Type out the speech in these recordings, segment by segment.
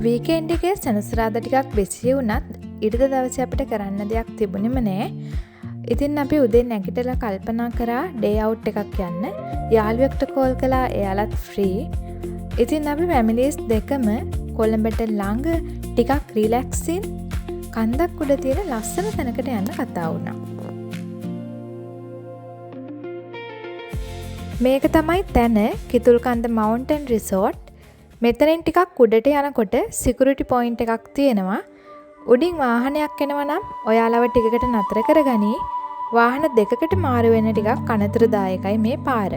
Weekend එකේ සෙනසුරාදා ටිකක් බිසි වුණත් ඊට දවසේ අපිට කරන්න දෙයක් තිබුණෙම නෑ. ඉතින් අපි උදේ නැගිටලා කල්පනා කරා ඩේ අවුට් එකක් යන්න. යාළුවෙක්ට කෝල් කළා, එයාලත් ෆ්‍රී. ඉතින් අපි ෆැමිලිස් දෙකම කොළඹට ළඟ ටිකක් රිලැක්සින් කන්දක් උඩ තියෙන ලස්සන තැනකට යන්න කතා වුණා. මේක තමයි තැන කිතුල්කන්ද මවුන්ටන් රිසෝට්. මෙතනින් ටිකක් උඩට යනකොට සිකියුරිටි පොයින්ට් එකක් තියෙනවා. උඩින් වාහනයක් එනවා නම් ඔයාලව ටිකකට නතර කරගනි. වාහන දෙකකට මාරු වෙන ටිකක් අනතුරුදායකයි මේ පාර.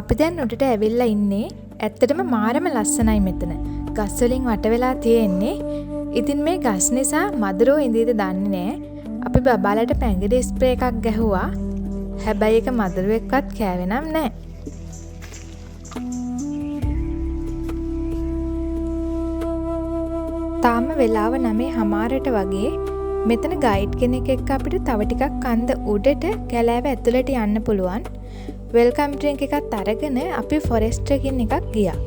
අපි දැන් උඩට ඇවිල්ලා ඉන්නේ. ඇත්තටම මාරම ලස්සනයි මෙතන. ගස් වලින් වට වෙලා තියෙන්නේ. ඉතින් මේ ගස් නිසා මදුරෝ ඉඳීද දන්නේ නැහැ. අපි බබාලට පැංගිරි ස්ප්‍රේ එකක් ගැහුවා. හැබැයි ඒක මදුරුවෙක්වත් කෑවේ නම් නැහැ. තාම වෙලාව 9:00 වගේ. මෙතන ගයිඩ් කෙනෙක් එක්ක අපිට තව ටිකක් කන්ද උඩට කැලෑව ඇතුළට යන්න පුළුවන්. වෙල්කම් ඩ්‍රින්ක් එකත් අරගෙන අපි ෆොරෙස්ට් ට්‍රෙකින් එකක් ගියා.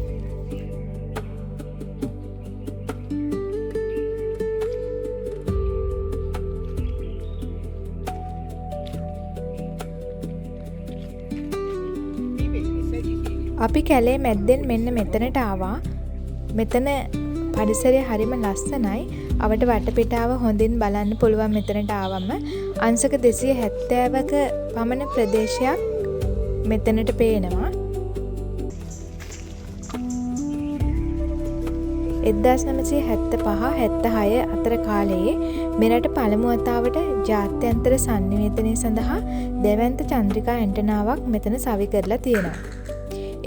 අපි කැලේ මැද්දෙන් මෙන්න මෙතනට ආවා. මෙතන පරිසරය හරිම ලස්සනයි. අපිට වටපිටාව හොඳින් බලන්න පුළුවන් මෙතනට ආවම. අංශක 270ක පමණ ප්‍රදේශයක් මෙතනට පේනවා. 1975-76 අතර කාලයේ මෙරට පළමු වතාවට ජාත්‍යන්තර සංනිවේදනය සඳහා දෙවන්ත චන්ද්‍රිකා ඇන්ටනාවක් මෙතන සවි කරලා තියෙනවා.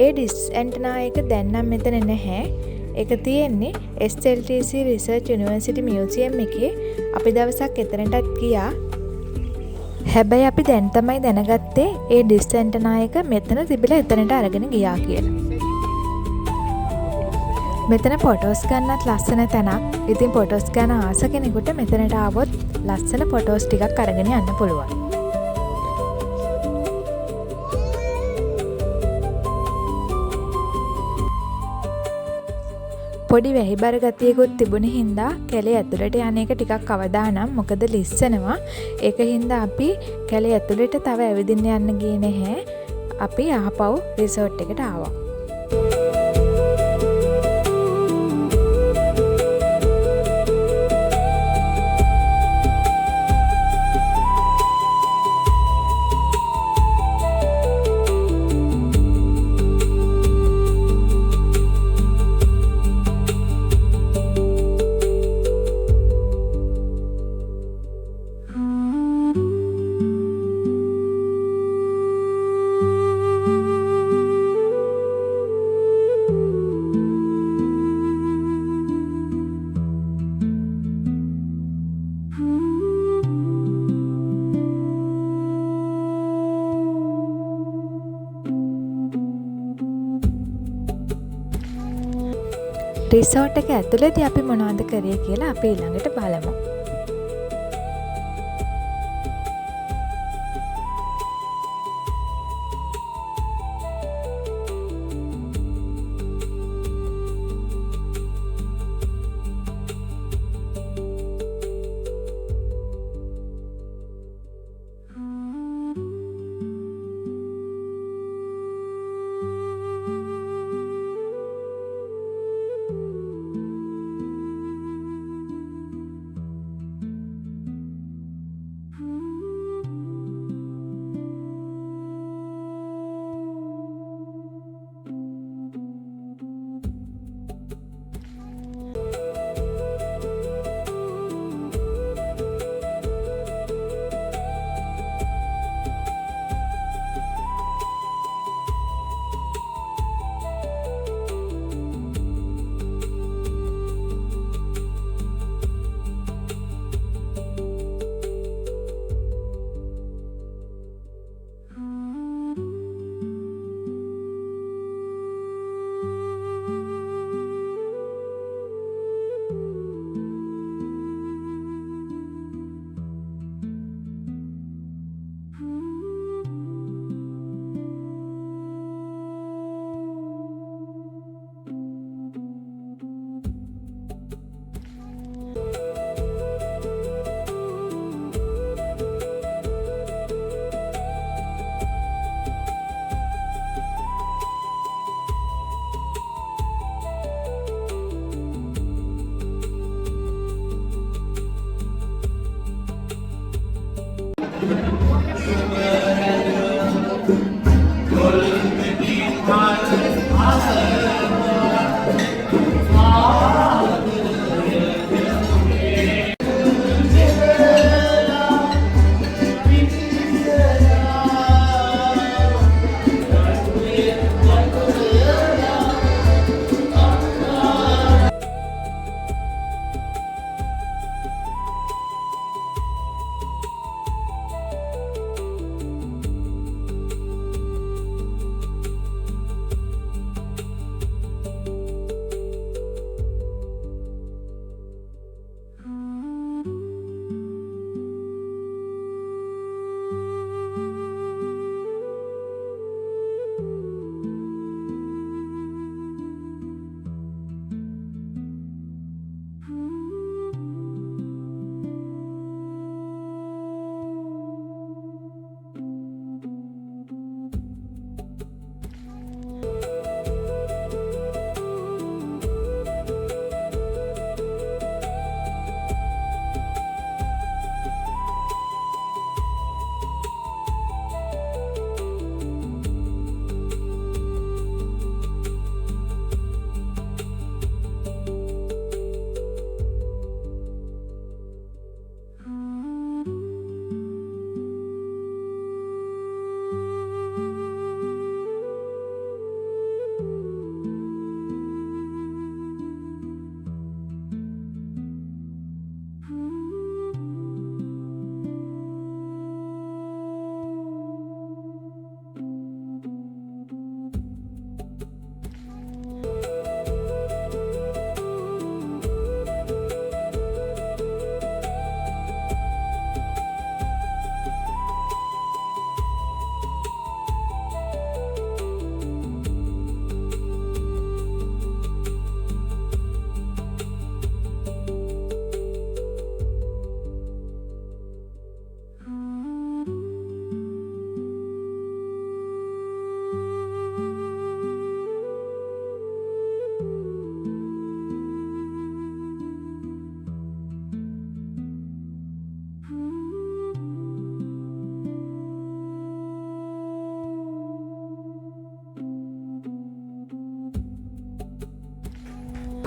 ඒ ඩිස් ඇන්ටනා එක දැන් නම් මෙතන නැහැ. ඒක තියෙන්නේ SLTC රිසර්ච් යුනිවර්සිටි මියුසියම් එකේ. අපි දවසක් එතනටත් ගියා. හැබැයි අපි දැන් තමයි දැනගත්තේ ඒ ඩිස් ඇන්ටනා එක මෙතන තිබිලා එතනට අරගෙන ගියා කියලා. මෙතන ෆොටෝස් ගන්නත් ලස්සන තැනක්. ඉතින් ෆොටෝස් ගන්න ආස කෙනෙකුට මෙතනට ආවොත් ලස්සන ෆොටෝස් ටිකක් අරගෙන යන්න පුළුවන්. පොඩි වැහිබර ගතියකුත් තිබුණ හින්දා කැලේ ඇතුළට යන එක ටිකක් අවදානම්. මොකද ලිස්සනවා. ඒක හින්දා අපි කැලේ ඇතුළට තව ඇවිදින්න යන්න ගියේ නැහැ. අපි ආපහු රිසෝට් එකට ආවා. රිසෝට් එක ඇතුළේදී අපි මොනවද කරේ කියලා අපි ඊළඟට බලමු.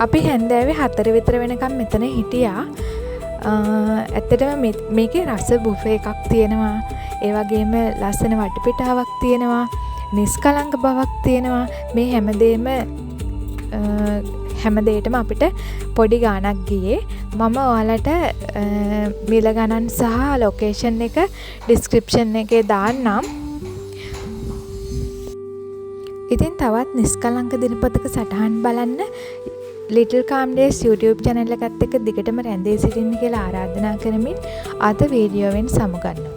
අපි හැන්දෑවේ 4 විතර වෙනකම් මෙතන හිටියා. ඇත්තටම මේකේ රස බුෆේ එකක් තියෙනවා. ඒ වගේම ලස්සන වටපිටාවක් තියෙනවා. නිස්කලංක බවක් තියෙනවා. මේ හැමදේටම අපිට පොඩි ගාණක් ගියේ. මම ඔයාලට මිල ගණන් සහ ලොකේෂන් එක ඩිස්ක්‍රිප්ෂන් එකේ දාන්නම්. ඉතින් තවත් නිස්කලංක දිනපොතක සටහන් බලන්න Little Calm Days YouTube channel එකත් එක්ක දිගටම රැඳී සිටින්න කියලා ආරාධනා කරමින් අද වීඩියෝවෙන් සමුගන්නවා.